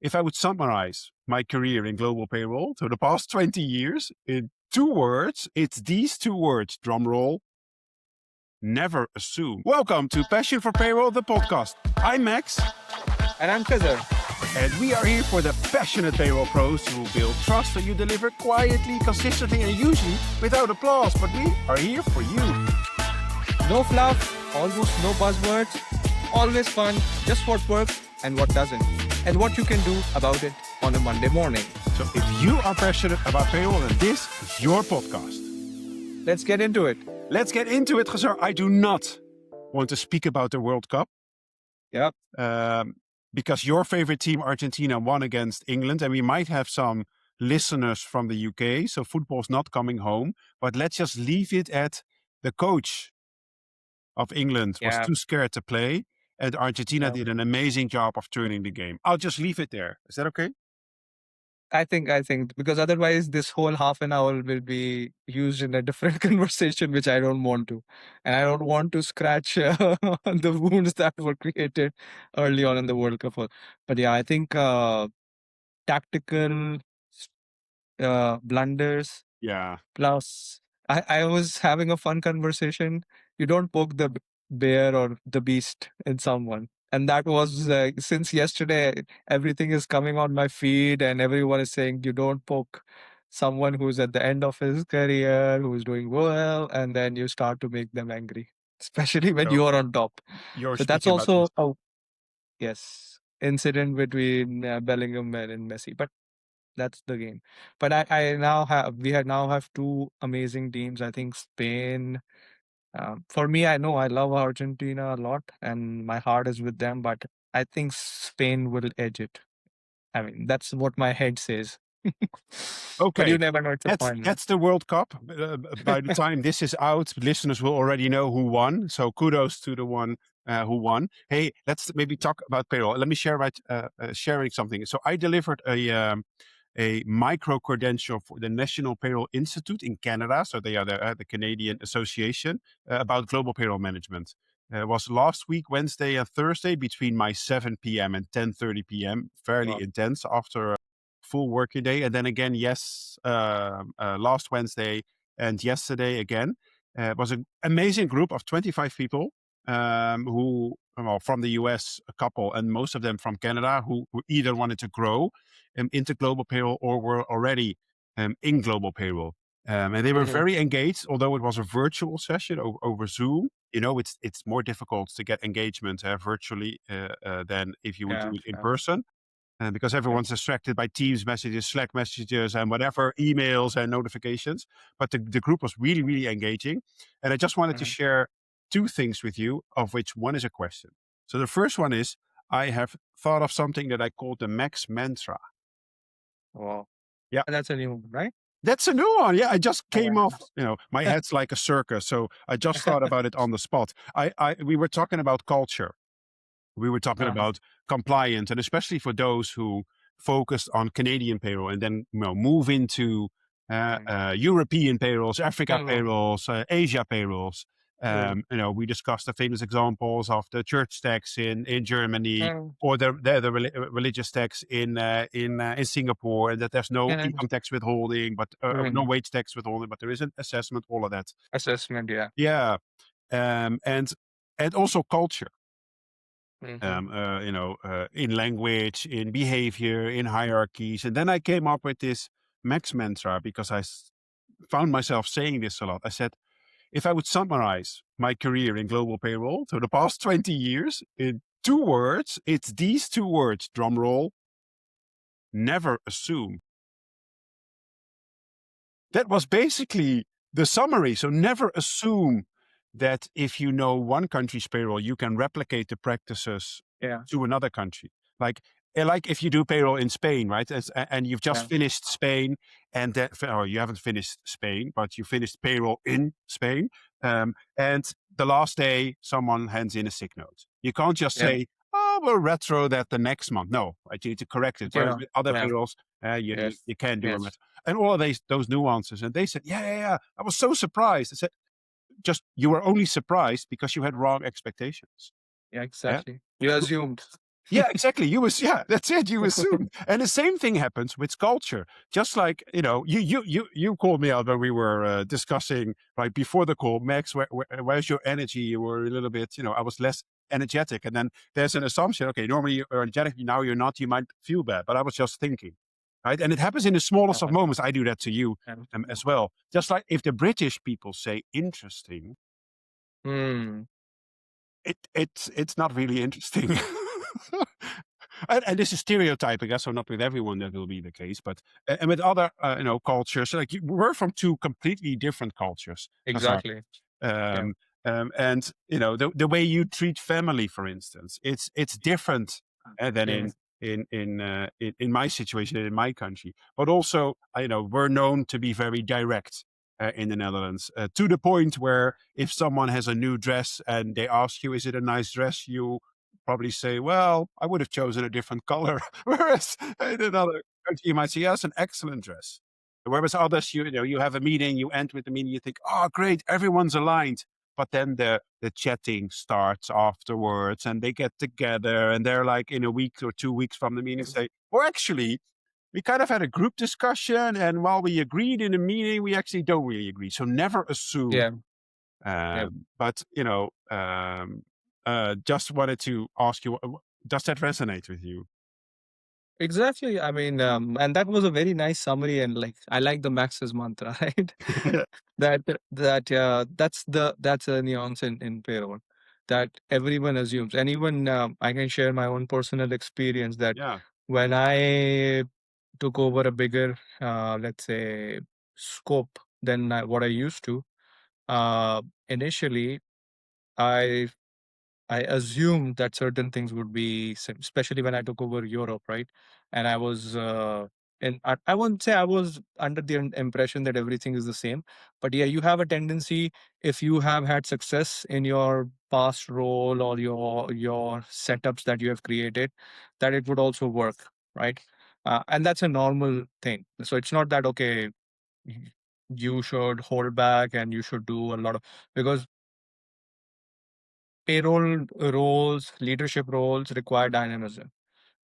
If I would summarize my career in global payroll to the past 20 years in 2 words, it's these 2 words, drum roll, never assume. Welcome to Passion for Payroll, the podcast. I'm Max. And I'm Khizar. And we are here for the passionate payroll pros who build trust and you deliver quietly, consistently, and usually without applause. But we are here for you. No fluff, almost no buzzwords, always fun, just what works and what doesn't, and what you can do about it on a Monday morning. So if you are passionate about payroll, then this is your podcast. Let's get into it. Let's get into it, Khizar. I do not want to speak about the World Cup. Yep. Because your favorite team, Argentina, won against England, and we might have some listeners from the UK, so football's not coming home. But let's just leave it at the coach of England was too scared to play, and Argentina did an amazing job of turning the game. I'll just leave it there. Is that okay? I think, because otherwise this whole half an hour will be used in a different conversation, which I don't want to. And I don't want to scratch the wounds that were created early on in the World Cup. But yeah, I think tactical blunders. Yeah. Plus, I was having a fun conversation. You don't poke the bear or the beast in someone. And that was since yesterday, everything is coming on my feed and everyone is saying you don't poke someone who's at the end of his career, who's doing well, and then you start to make them angry, especially when you are on top. You're So that's speaking about also incident between Bellingham and Messi. But that's the game. But we now have two amazing teams. I think Spain. For me, I know I love Argentina a lot, and my heart is with them. But I think Spain will edge it. I mean, that's what my head says. But Okay, you never know. It's a final. that's the World Cup. By the time this is out, listeners will already know who won. So kudos to the one who won. Hey, let's maybe talk about payroll. Let me share sharing something. So I delivered a micro credential for the National Payroll Institute in Canada. So they are the Canadian Association about global payroll management. It was last week, Wednesday and Thursday, between my 7 p.m. and 10:30 p.m. Fairly intense after a full working day. And then again, last Wednesday and yesterday again. It was an amazing group of 25 people who, well, from the US, a couple, and most of them from Canada, who either wanted to grow into global payroll or were already in global payroll. And they were very engaged, although it was a virtual session over Zoom. You know, it's more difficult to get engagement virtually than if you would do it in person. Because everyone's distracted by Teams messages, Slack messages, and whatever, emails and notifications. But the group was really, really engaging. And I just wanted to share two things with you, of which one is a question. So the first one is, I have thought of something that I call the Max mantra. Wow. Yeah. And that's a new one, right? That's a new one. Yeah, I just came off, my head's like a circus. So I just thought about it on the spot. We were talking about culture. We were talking about compliance, and especially for those who focused on Canadian payroll and then move into European payrolls, Africa payrolls, Asia payrolls. We discussed the famous examples of the church tax in Germany or the religious tax in Singapore, and that there's no income tax withholding, but no wage tax withholding, but there is an assessment. All of that assessment, and also culture. In language, in behavior, in hierarchies. And then I came up with this Max mantra because I found myself saying this a lot. I said, if I would summarize my career in global payroll to the past 20 years in 2 words, it's these 2 words, drum roll, never assume. That was basically the summary. So never assume that if you know one country's payroll, you can replicate the practices to another country. Like if you do payroll in Spain, right? And you've just finished Spain, and you haven't finished Spain, but you finished payroll in Spain. And the last day, someone hands in a sick note. You can't just say, "Oh, we'll retro that the next month." No, right? You need to correct it. Whereas with other payrolls, you can do it. And all of those nuances. And they said, yeah. I was so surprised. I said, you were only surprised because you had wrong expectations. Yeah, exactly. You assumed. Yeah, exactly. Yeah, that's it. You assume. And the same thing happens with culture. Just like, you called me out when we were discussing right before the call, Max, where's your energy? You were a little bit, I was less energetic. And then there's an assumption, okay, normally you're energetic, now you're not, you might feel bad. But I was just thinking, right? And it happens in the smallest of Yeah. moments. I do that to you And- as well. Just like if the British people say interesting, Hmm. it's not really interesting. And this is stereotyping, so not with everyone that will be the case, but and with other cultures, like we're from two completely different cultures, Khazar. Exactly. Yeah. Um, and the way you treat family, for instance, it's different than Mm. in my situation in my country. But also, we're known to be very direct in the Netherlands, to the point where if someone has a new dress and they ask you, "Is it a nice dress?" you probably say, "Well, I would have chosen a different color." Whereas in another country, you might say, "Yes, an excellent dress." Whereas others, you have a meeting, you end with the meeting, you think, "Oh, great, everyone's aligned." But then the chatting starts afterwards, and they get together, and they're like in a week or 2 weeks from the meeting say, "Well, actually, we kind of had a group discussion, and while we agreed in a meeting, we actually don't really agree." So never assume. Yeah. Yeah. But just wanted to ask you, does that resonate with you? Exactly. I mean, and that was a very nice summary. And like, I like the Max's mantra, right? That's a nuance in payroll that everyone assumes. And even I can share my own personal experience that Yeah. when I took over a bigger, let's say, scope than what I used to, initially, I I assumed that certain things would be, especially when I took over Europe, right? And I was, and I won't say I was under the impression that everything is the same, but yeah, you have a tendency if you have had success in your past role or your setups that you have created, that it would also work, right? And that's a normal thing. So it's not that okay, y- you should hold back and you should do a lot of because payroll roles, leadership roles require dynamism.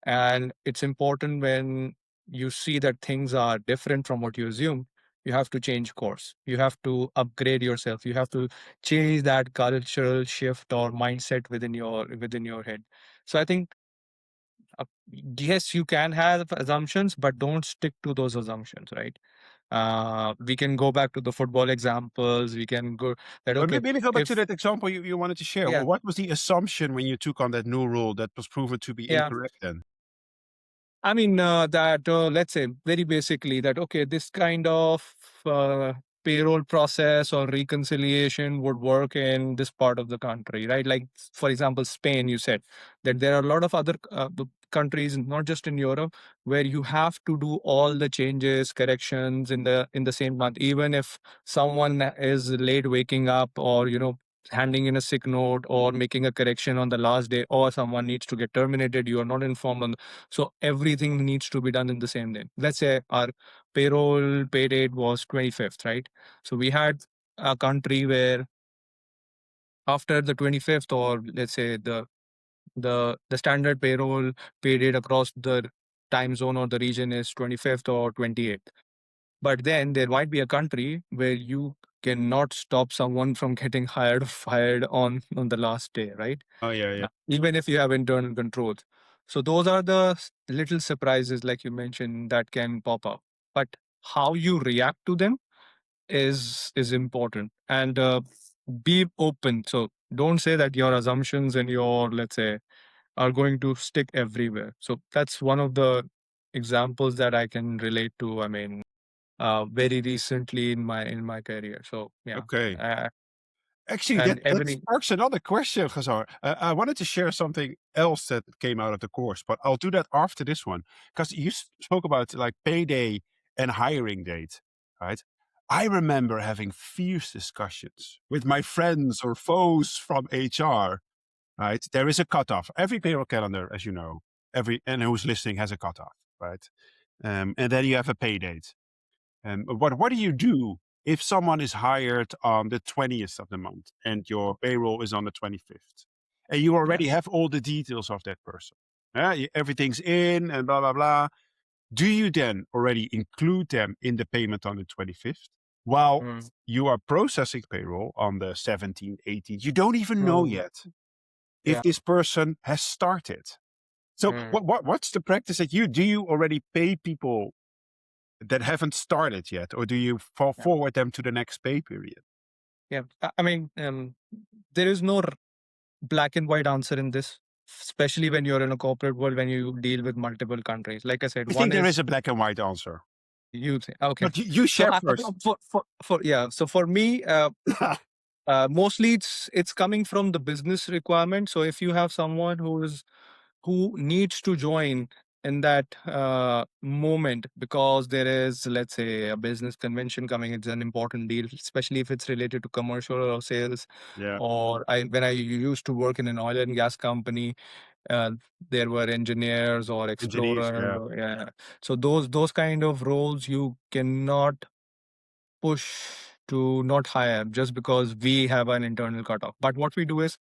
And it's important when you see that things are different from what you assume, you have to change course. You have to upgrade yourself. You have to change that cultural shift or mindset within your head. So I think uh, yes, you can have assumptions, but don't stick to those assumptions, right? We can go back to the football examples. We can go that But okay, maybe go back to if that example you wanted to share. yeah, What was the assumption when you took on that new role that was proven to be yeah. incorrect then? I mean, that let's say very basically that okay, this kind of uh, payroll process or reconciliation would work in this part of the country, right? Like for example, Spain. You said that there are a lot of other countries, not just in Europe, where you have to do all the changes, corrections in the same month, even if someone is late waking up or handing in a sick note or making a correction on the last day or someone needs to get terminated, you are not informed on, so everything needs to be done in the same day. Let's say our payroll pay date was 25th, right? So we had a country where after the 25th, or let's say the standard payroll pay date across the time zone or the region is 25th or 28th. But then there might be a country where you cannot stop someone from getting hired or fired on the last day, right? Oh, yeah, yeah. Even if you have internal controls. So those are the little surprises, like you mentioned, that can pop up. But how you react to them is important, and be open. So don't say that your assumptions and your, let's say, are going to stick everywhere. So that's one of the examples that I can relate to. I mean, very recently in my career. So yeah, Okay. uh, Actually, that and that every sparks another question, Khazar. I wanted to share something else that came out of the course, but I'll do that after this one because you spoke about like payday and hiring date, right? I remember having fierce discussions with my friends or foes from HR. Right, there is a cutoff. Every payroll calendar, as you know, and who's listening has a cutoff, right? And then you have a pay date. What do you do if someone is hired on the 20th of the month and your payroll is on the 25th? And you yeah. already have all the details of that person. Everything's in and blah, blah, blah. Do you then already include them in the payment on the 25th while Mm. you are processing payroll on the 17th, 18th? You don't even know Mm. yet if Yeah. this person has started. So Mm. what's the practice that do you already pay people that haven't started yet, or do you Yeah. forward them to the next pay period? Yeah. I mean, there is no black and white answer in this, especially when you're in a corporate world, when you deal with multiple countries. Like I said, I think one there is is a black and white answer, you think, okay. but you So share first. so for me, mostly it's coming from the business requirement. So if you have someone who needs to join in that moment because there is, let's say, a business convention coming, it's an important deal, especially if it's related to commercial or sales. Yeah, Or when I used to work in an oil and gas company, uh, there were engineers or engineers. explorers. Yeah, Yeah. So those kind of roles you cannot push to not hire just because we have an internal cutoff. But what we do is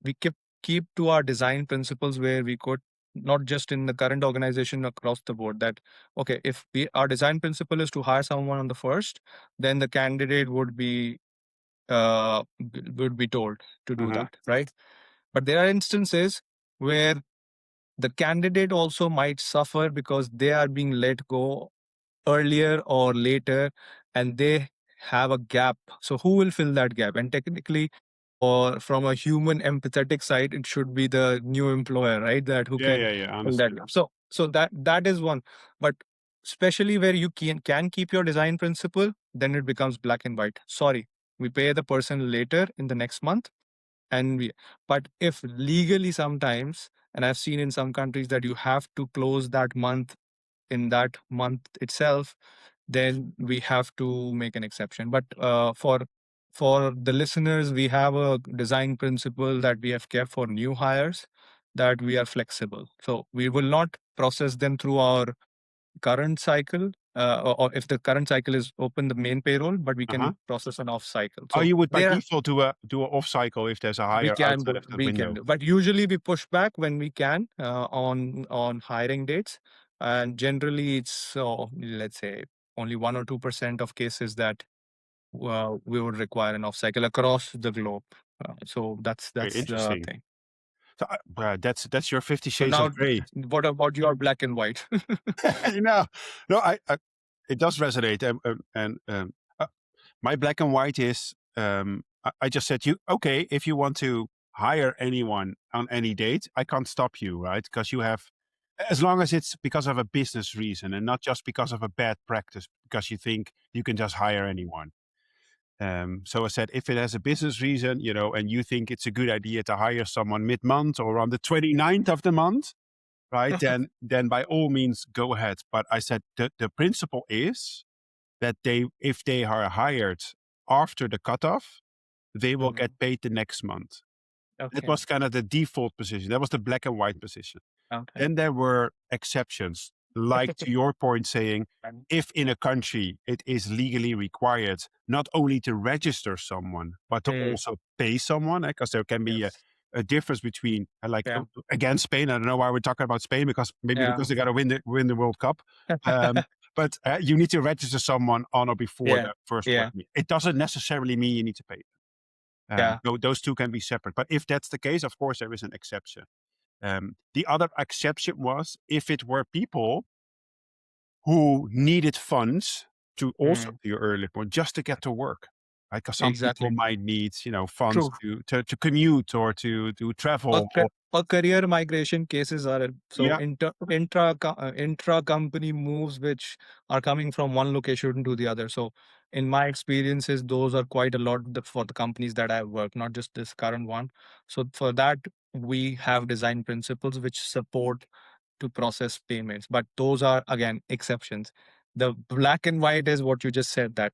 we keep to our design principles where we could, not just in the current organization, across the board, that okay, if our design principle is to hire someone on the first, then the candidate would be told to do uh-huh. that, right? But there are instances where the candidate also might suffer because they are being let go earlier or later, and they have a gap. So who will fill that gap? And technically, or from a human empathetic side, it should be the new employer, right? That who Yeah, can yeah, yeah. I fill that understand. gap. So that is one. But especially where you can keep your design principle, then it becomes black and white. Sorry, we pay the person later in the next month, and we. But if legally sometimes, and I've seen in some countries that you have to close that month in that month itself, then we have to make an exception. But for the listeners, we have a design principle that we have kept for new hires, that we are flexible. So we will not process them through our current cycle, or if the current cycle is open, the main payroll, but we Uh-huh. can process an off cycle. Oh, So you would by there default do a off cycle if there's a we hire can outside do, of that window. but usually we push back when we can, on hiring dates, and generally it's, let's say, only 1 or 2% of cases that we would require an off cycle across the globe. So Very that's the interesting. thing. So that's your 50 So Shades of now, Grey. what about your black and white? you know, no, it does resonate, my black and white is I just said you okay if you want to hire anyone on any date, I can't stop you, right? Because you have, as long as it's because of a business reason and not just because of a bad practice, because you think you can just hire anyone. So I said, if it has a business reason, and you think it's a good idea to hire someone mid-month or on the 29th of the month, right? Then by all means go ahead. But I said the principle is that if they are hired after the cutoff, they will Mhm. get paid the next month. That Okay. was kind of the default position. That was the black and white position. Okay. Then there were exceptions, like to your point saying, And- if in a country it is legally required not only to register someone, but to Mm, also pay someone, because there can be yes. a difference between, Yeah. again, Spain. I don't know why we're talking about Spain, because maybe Yeah. because they got to win the World Cup. But you need to register someone on or before Yeah. the first Yeah. working. It doesn't necessarily mean you need to pay. Yeah. Those two can be separate. But if that's the case, of course, there is an exception. The other exception was if it were people who needed funds to also, Mm, to your earlier point, just to get to work. Right? Because some people exactly. might need, funds True. to commute or to travel. Or Or career migration cases are, so yeah, intra company moves which are coming from one location to the other. So in my experiences, those are quite a lot for the companies that I've worked, not just this current one. So for that, we have design principles which support to process payments, but those are again exceptions. The black and white is what you just said, that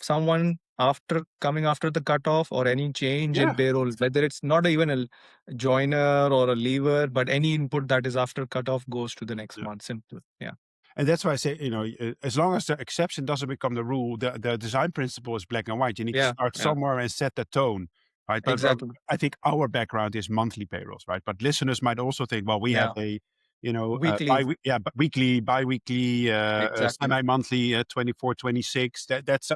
someone after coming after the cutoff or any change in yeah, payroll, whether it's not even a joiner or a leaver, but any input that is after cutoff goes to the next yeah. month. Simple. Yeah. And that's why I say, as long as the exception doesn't become the rule, the design principle is black and white. You need to Yeah. start Yeah. somewhere and set the tone. right? But Exactly. I think our background is monthly payrolls, right? But listeners might also think, well, we have Yeah. a, Weekly. but weekly, bi-weekly, Exactly. semi-monthly, 24, 26. That's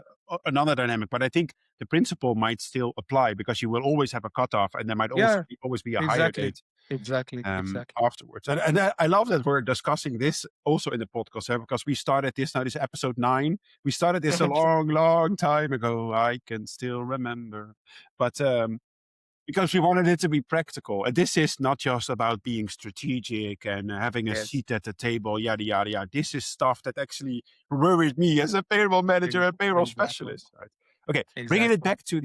another dynamic. But I think the principle might still apply because you will always have a cutoff, and there might also Yeah. always be a higher Exactly. date Exactly. Exactly. afterwards. And I love that we're discussing this also in the podcast, because we started this now. This is episode 9. We started this a long, long time ago. I can still remember, but because we wanted it to be practical. And this is not just about being strategic and having a Yes. seat at the table, yada yada yada. This is stuff that actually worried me as a payroll manager and payroll Exactly. specialist. Right? Okay, bringing it Exactly. back to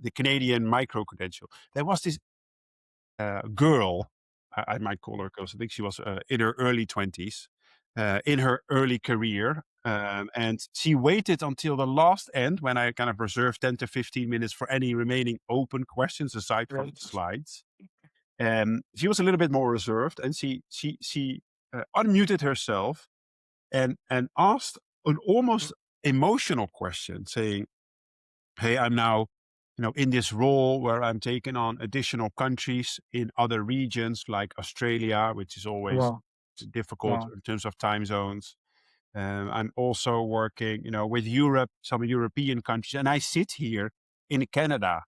the Canadian micro credential. There was this girl, I might call her because I think she was in her early 20s, in her early career. And she waited until the last end when I kind of reserved 10 to 15 minutes for any remaining open questions aside from Right. the slides. She was a little bit more reserved, and she unmuted herself and asked an almost emotional question, saying, hey, I'm now, in this role where I'm taking on additional countries in other regions like Australia, which is always Wow. difficult Wow. in terms of time zones. I'm also working, with Europe, some European countries, and I sit here in Canada.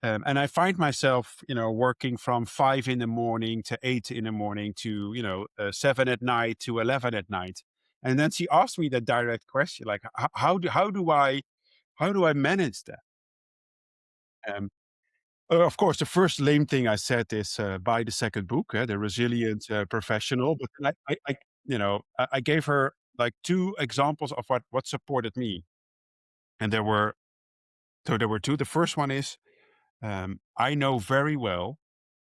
And I find myself, working from 5 in the morning to 8 in the morning to, 7 at night to 11 at night. And then she asked me the direct question, like, how do I manage that? Um, of course, the first lame thing I said is buy the second book, The Resilient Professional. But then I gave her like two examples of what supported me, and there were two. The first one is I know very well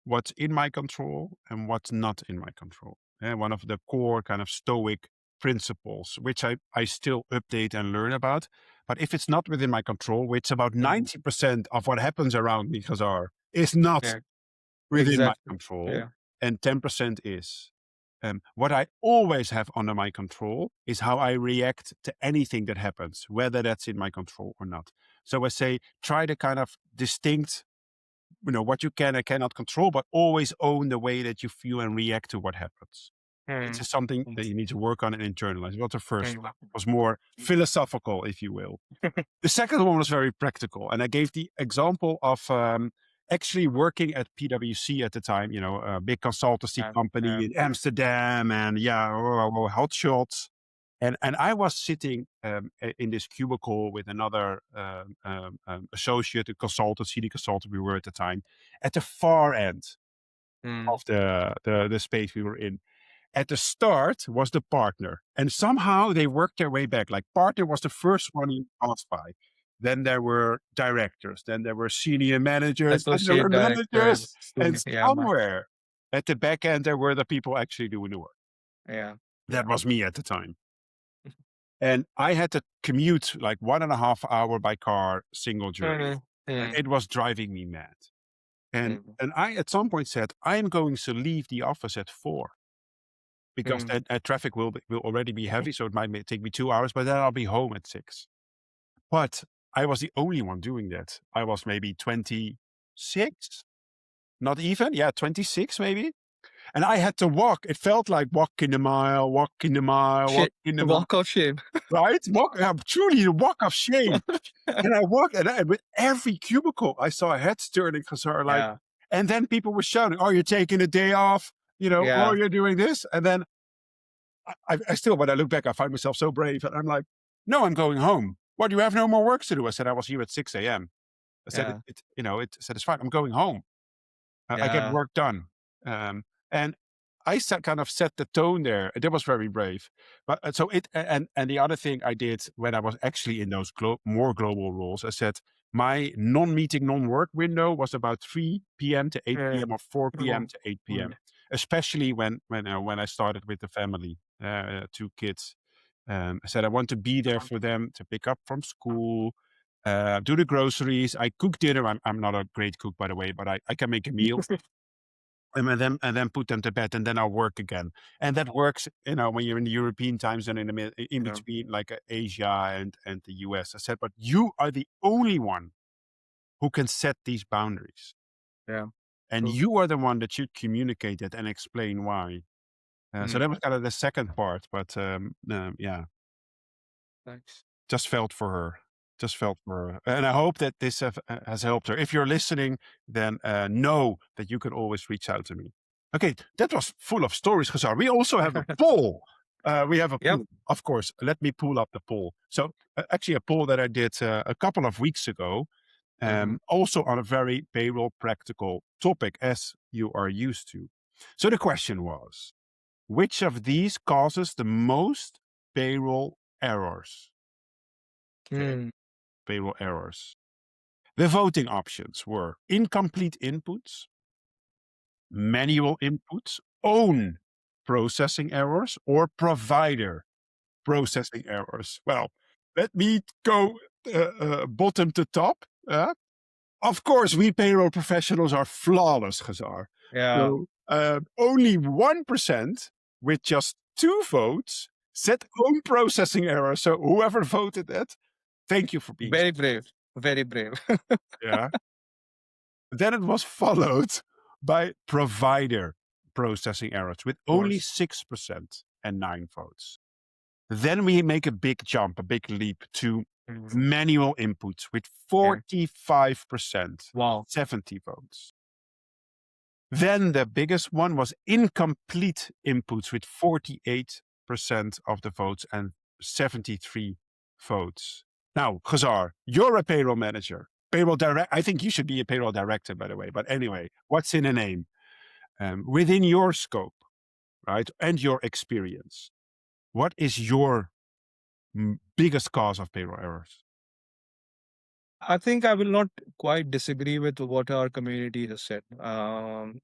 what's in my control and what's not in my control. And one of the core kind of stoic principles, which I still update and learn about. But if it's not within my control, which about Mhm. 90% of what happens around me, Khazar, is not Yeah. within my Exactly. control, Yeah. and 10% is. What I always have under my control is how I react to anything that happens, whether that's in my control or not. So I say, try to kind of distinct, what you can and cannot control, but always own the way that you feel and react to what happens. This Mm. is something Mm. that you need to work on and internalize. Well, the first Mm. one was more philosophical, if you will. The second one was very practical. And I gave the example of actually working at PwC at the time, a big consultancy Yeah. company Yeah. in Amsterdam, and hot shots. And I was sitting in this cubicle with another associate, a consultant, senior consultant we were at the time, at the far end Mm. of the space we were in. At the start was the partner, and somehow they worked their way back. Like, partner was the first one you passed by. Then there were directors, then there were senior managers, and there Associate were managers, directors. and Yeah. somewhere at the back end there were the people actually doing the work. Yeah. That was me at the time. And I had to commute like 1.5 hour by car, single journey. Mm. And Mm. it was driving me mad. And Mm. and I at some point said, I'm going to leave the office at 4 because Mm. that traffic will already be heavy. So it might take me 2 hours, but then I'll be home at 6. But I was the only one doing that. I was maybe 26, not even. Yeah, 26 maybe. And I had to walk. It felt like walking a mile, walking a mile, Shit. walking a mile, Walk of shame. right? Truly the walk of shame. And I walked, and with every cubicle, I saw heads turning, because are like, Yeah. and then people were shouting, "Oh, you're taking a day off," "Oh, Yeah. you're doing this," and then I still, when I look back, I find myself so brave, and I'm like, "No, I'm going home." "What? You have no more work to do?" I said, "I was here at 6 a.m." I said, Yeah. "It said it's fine. I'm going home. I get Yeah. work done." And I kind of set the tone there. That was very brave. But so it and the other thing I did when I was actually in those more global roles, I said my non-meeting, non-work window was about 3 p.m. to 8 p.m. or 4 p.m. Mm. to 8 p.m. Mm. Especially when I started with the family, 2 kids. I said I want to be there for them to pick up from school, do the groceries. I cook dinner. I'm not a great cook, by the way, but I can make a meal, and then put them to bed, and then I'll work again. And that works, when you're in the European time zone, in Yeah. between like Asia and the US. I said, but you are the only one who can set these boundaries. Yeah. And True. you are the one that should communicate it and explain why. So Mm. that was kind of the second part, but yeah, Thanks. just felt for her. Just felt for her. And I hope that this has helped her. If you're listening, then know that you can always reach out to me. Okay, that was full of stories, Khazar. We also have a poll. We have a Yep. poll, of course. Let me pull up the poll. So, actually, a poll that I did a couple of weeks ago, also on a very payroll practical topic, as you are used to. So, the question was, which of these causes the most payroll errors? Okay, Mm. payroll errors. The voting options were incomplete inputs, manual inputs, own processing errors, or provider processing errors. Well, let me go bottom to top. Of course, we payroll professionals are flawless, Khazar. Yeah. So only 1% with just 2 votes said own processing error. So whoever voted that, thank you for being. Very brave. Very brave. Yeah. Then it was followed by provider processing errors with Of only course. 6% and 9 votes. Then we make a big jump, a big leap to Mm. manual inputs with Yeah. 45%, Wow. 70 votes. Then the biggest one was incomplete inputs with 48% of the votes and 73 votes. Now, Khazar, you're a payroll manager, payroll direct. I think you should be a payroll director, by the way. But anyway, what's in a name? Within your scope, right, and your experience, what is your biggest cause of payroll errors? I think I will not quite disagree with what our community has said.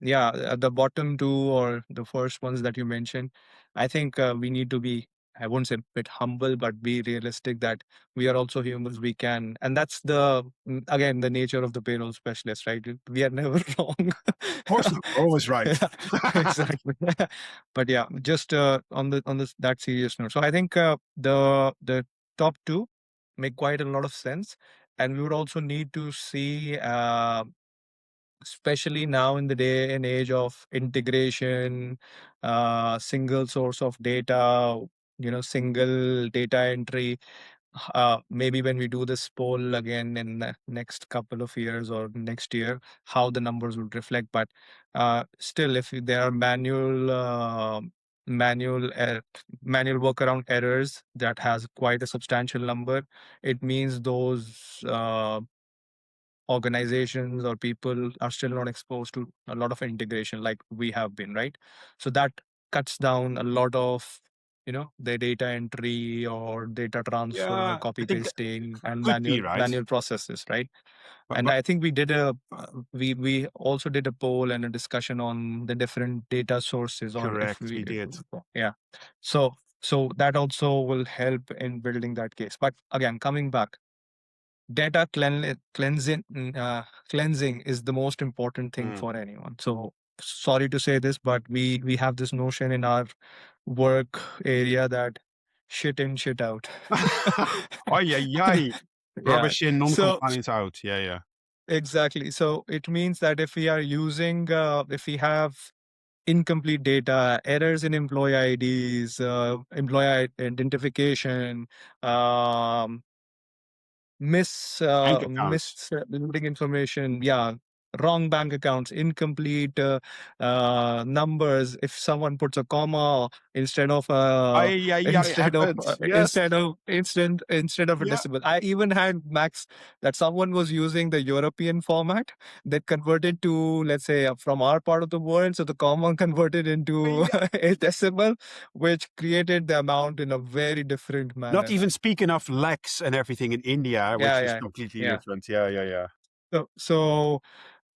Yeah, at the bottom two or the first ones that you mentioned, I think we need to be, I won't say a bit humble, but be realistic that we are also humans. We can, and that's again, the nature of the payroll specialist, right? We are never wrong. Of course not. You're always right. Yeah, exactly. But yeah, just on that serious note. So I think the top two make quite a lot of sense, and we would also need to see, especially now in the day and age of integration, single source of data, single data entry. Maybe when we do this poll again in the next couple of years or next year, how the numbers would reflect. But still, if there are manual er- manual workaround errors that has quite a substantial number, it means those organizations or people are still not exposed to a lot of integration like we have been, right? So that cuts down a lot of the data entry or data transfer, Yeah, I copy think pasting, and could be right. manual processes, right? And But I think we did we also did a poll and a discussion on the different data sources, or if correct, we we did. yeah. So that also will help in building that case. But again, coming back, data cleansing is the most important thing Mm. for anyone. So sorry to say this, but we have this notion in our work area that shit in, shit out. Ay, ay, ay. Yeah. Rubbish in, So non-compliance out. Yeah, yeah. exactly. So it means that if we are using, if we have incomplete data, errors in employee IDs, employee identification, um, Bank accounts. misleading information, yeah, wrong bank accounts, incomplete numbers. If someone puts a comma instead of Ay, ay, ay, happens. Yes. instead of a Yeah. decimal. I even had Max that someone was using the European format that converted to, let's say, from our part of the world, so the comma converted into Ay, a decimal, which created the amount in a very different not manner. even speaking of lakhs and everything in India, Yeah, which is yeah, completely yeah. different. Yeah, yeah, yeah. So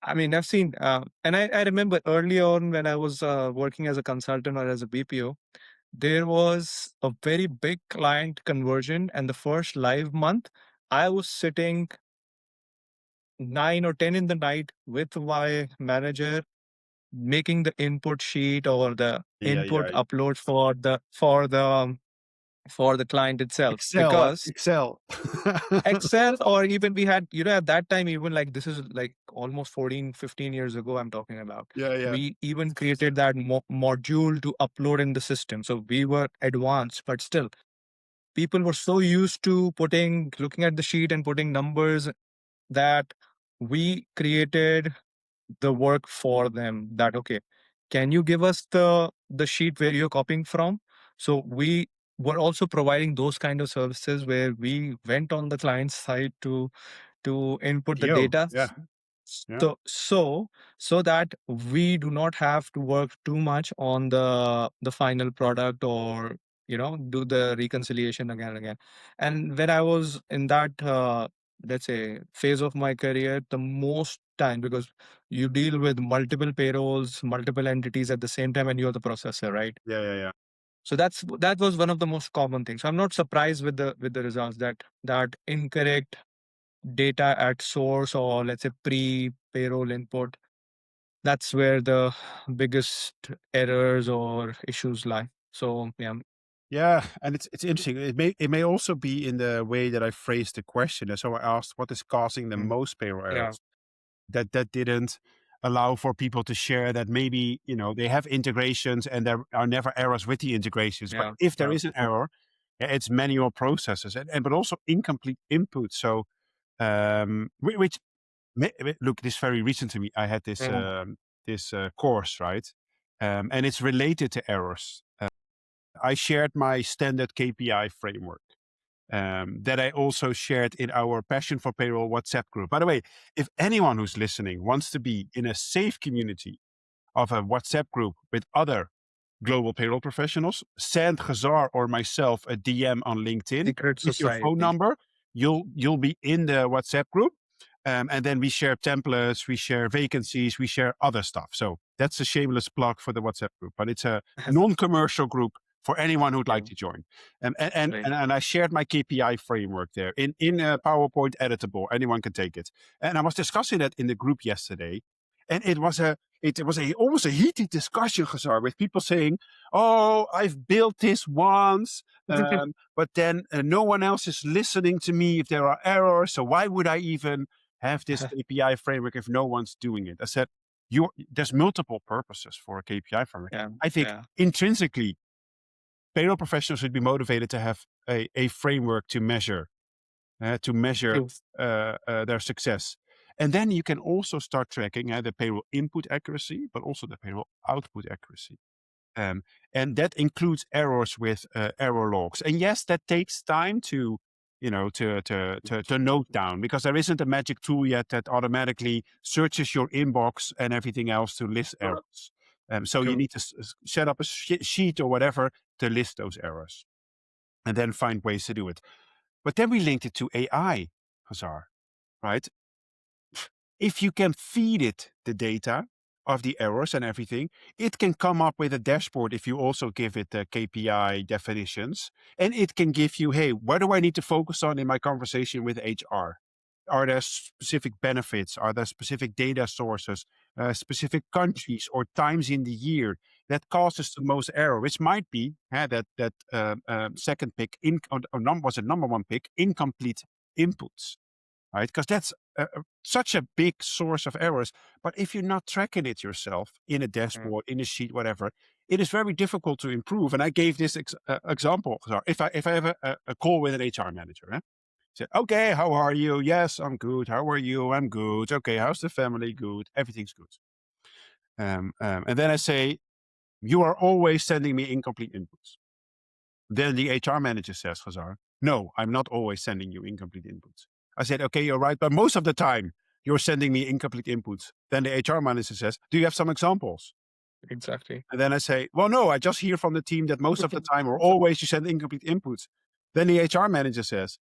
I mean, I've seen, and I remember early on when I was working as a consultant or as a BPO, there was a very big client conversion, and the first live month, I was sitting 9 or 10 in the night with my manager, making the input sheet or the Ay, ay, input ay. upload for the for the client itself, Excel, because Excel. Excel, or even we had, at that time, even like this is like almost 14, 15 years ago, I'm talking about. Yeah, yeah. We even created that module to upload in the system. So we were advanced, but still, people were so used to looking at the sheet and putting numbers, that we created the work for them. That, okay, can you give us the sheet where you're copying from? So we were also providing those kind of services where we went on the client side to input the Yo, data, yeah, yeah. so that we do not have to work too much on the final product, or do the reconciliation again and again. And when I was in that, let's say, phase of my career, the most time, because you deal with multiple payrolls, multiple entities at the same time, and you're the processor, right? Yeah, yeah, yeah. So that was one of the most common things. So I'm not surprised with the results, that incorrect data at source, or let's say pre payroll input. That's where the biggest errors or issues lie. So yeah. Yeah, and it's interesting. It may also be in the way that I phrased the question. And so I asked, what is causing the Mm. most payroll Yeah. errors? That didn't allow for people to share that maybe they have integrations and there are never errors with the integrations. But Yeah. if there Yeah. is an error, it's manual processes and but also incomplete input. So which look, this is very recent to me. I had this Mm. course, right, and it's related to errors. I shared my standard KPI framework that I also shared in our Passion for Payroll WhatsApp group. By the way, if anyone who's listening wants to be in a safe community of a WhatsApp group with other global payroll professionals, send Khizar or myself a DM on LinkedIn Secret with your phone society. number. You'll be in the WhatsApp group. And then we share templates, we share vacancies, we share other stuff. So that's a shameless plug for the WhatsApp group, but it's a non-commercial group for anyone who'd Yeah. like to join. And Right. and I shared my KPI framework there in a PowerPoint editable. Anyone can take it. And I was discussing that in the group yesterday, and it was almost a heated discussion, Khazar, with people saying, "Oh, I've built this once, but then no one else is listening to me if there are errors. So why would I even have this KPI framework if no one's doing it?" I said, there's multiple purposes for a KPI framework. Yeah. I think Yeah. intrinsically, payroll professionals should be motivated to have a framework to measure True. their success. And then you can also start tracking the payroll input accuracy, but also the payroll output accuracy. Um, and that includes errors with error logs. And yes, that takes time to note down, because there isn't a magic tool yet that automatically searches your inbox and everything else to list errors. So you True. need to set up a sheet or whatever to list those errors, and then find ways to do it. But then we linked it to AI, Hazar, right? If you can feed it the data of the errors and everything, it can come up with a dashboard if you also give it the KPI definitions. And it can give you, hey, what do I need to focus on in my conversation with HR? Are there specific benefits? Are there specific data sources, specific countries or times in the year that causes the most error? Which might be that second pick, was a number one pick, incomplete inputs, right? Because that's such a big source of errors. But if you're not tracking it yourself in a Mm. dashboard, in a sheet, whatever, it is very difficult to improve. And I gave this example. So if I have a call with an HR manager, say, okay, how are you? Yes, I'm good. How are you? I'm good. Okay, how's the family? Good. Everything's good. And then I say, you are always sending me incomplete inputs. Then the HR manager says, Khazar, no, I'm not always sending you incomplete inputs. I said, okay, you're right, but most of the time you're sending me incomplete inputs. Then the HR manager says, do you have some examples? Exactly. And then I say, well, no, I just hear from the team that most of the time or always you send incomplete inputs. Then the HR manager says,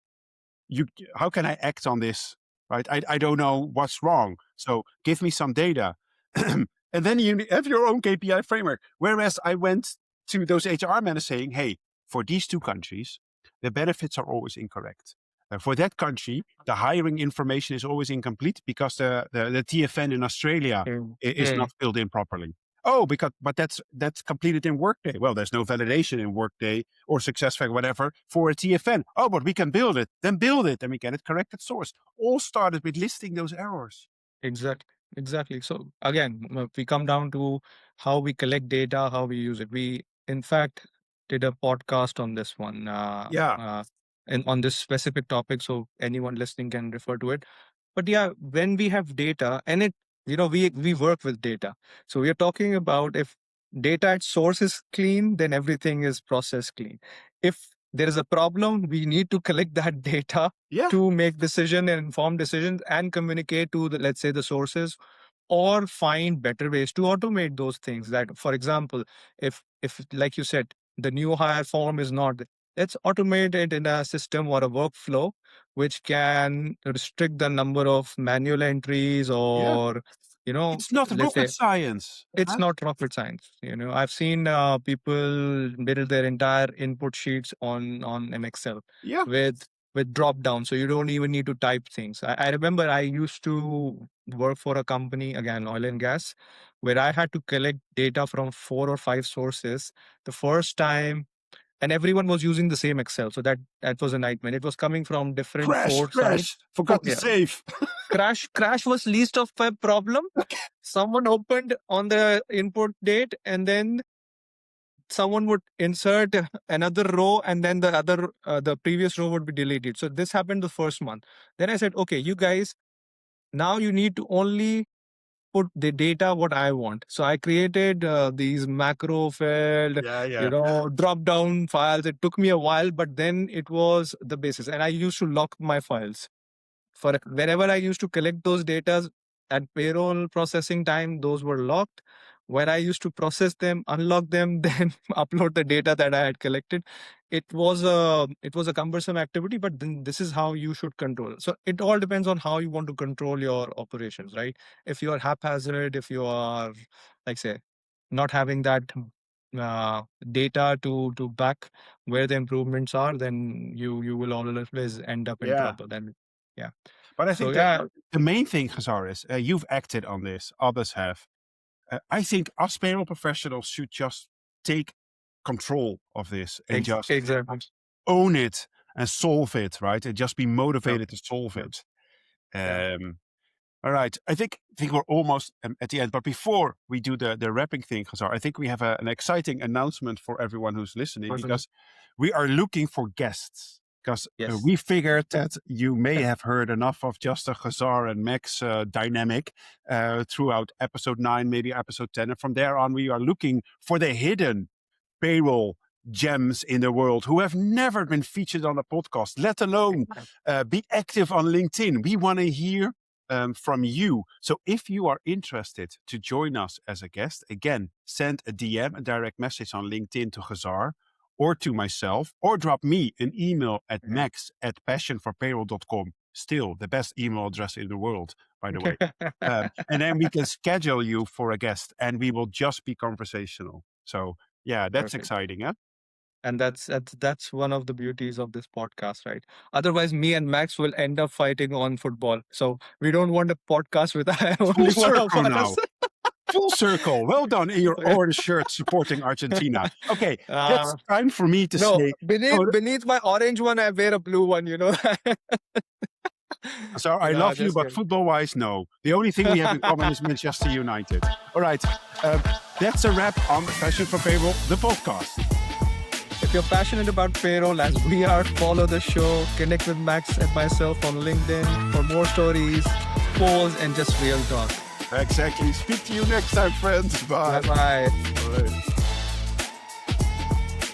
you, how can I act on this? Right? I don't know what's wrong. So give me some data. And then you have your own KPI framework. Whereas I went to those HR managers saying, hey, for these two countries, the benefits are always incorrect. For that country, the hiring information is always incomplete because the TFN in Australia Mm. is not Mm. filled in properly. Oh, but that's completed in Workday. Well, there's no validation in Workday or SuccessFactors, whatever, for a TFN. Oh, but we can build it. Then build it, and we get it corrected source. All started with listing those errors. Exactly. Exactly. So again, we come down to how we collect data, how we use it. We, in fact, did a podcast on this one, Yeah, and on this specific topic, so anyone listening can refer to it. But yeah, when we have data, and we work with data. So we are talking about if data at source is clean, then everything is processed clean. If there is a problem, we need to collect that data yeah, to make decision and informed decisions and communicate to the, let's say, the sources, or find better ways to automate those things. That, for example, if like you said, the new hire form is not, let's automate it in a system or a workflow which can restrict the number of manual entries, yeah. or It's not let's rocket say, science. it's not rocket science. I've seen people build their entire input sheets on an Excel Yeah, with drop down, so you don't even need to type things. I remember I used to work for a company, again, oil and gas, where I had to collect data from 4 or 5 sources the first time, and everyone was using the same Excel. So that was a nightmare. It was coming from different crash, 4 sites. crash. Forgot to Yeah, save. crash was least of my problem. Someone opened on the input date, and then someone would insert another row, and then the previous row would be deleted. So this happened the first month. Then I said, okay, you guys, now you need to only put the data what I want. So I created these macro filled, Yeah, yeah. drop down files. It took me a while, but then it was the basis. And I used to lock my files. For whenever I used to collect those data at payroll processing time, those were locked. When I used to process them, unlock them, then upload the data that I had collected, it was a cumbersome activity. But then this is how you should control. So it all depends on how you want to control your operations, right? If you are haphazard, if you are, like, say, not having that uh, data to back where the improvements are, then you will always end up in Yeah. trouble. Then yeah. But I So think that yeah, the main thing, Khazar, is you've acted on this, others have. I think us payroll professionals should just take control of this and just exactly. own it and solve it, right? And just be Yeah, motivated to solve yeah, it. yeah. All right. I think we're almost at the end. But before we do the wrapping thing, Khazar, I think we have an exciting announcement for everyone who's listening, because we are looking for guests. Because Yes. we figured that you may have heard enough of just a Khazar and Max dynamic throughout episode 9, maybe episode 10. And from there on, we are looking for the hidden payroll gems in the world who have never been featured on a podcast, let alone be active on LinkedIn. We want to hear from you. So if you are interested to join us as a guest, again, send a DM, a direct message on LinkedIn to Khazar or to myself, or drop me an email at max@passionforpayroll.com. Still the best email address in the world, by the way. And then we can schedule you for a guest, and we will just be conversational. So yeah, that's Perfect. exciting, huh? And that's one of the beauties of this podcast, right? Otherwise, me and Max will end up fighting on football. So we don't want a podcast with Full only one of circle us. now. Full circle. Well done in your orange shirt supporting Argentina. Okay, it's time for me to No, say. beneath my orange one, I wear a blue one. So I No, love you, just but kidding. football-wise, no. The only thing we have in common is Manchester United. All right, that's a wrap on Passion for Payroll, the podcast. If you're passionate about payroll, as we are, follow the show, connect with Max and myself on LinkedIn for more stories, polls, and just real talk. Exactly. Speak to you next time, friends. Bye. Bye-bye. All right.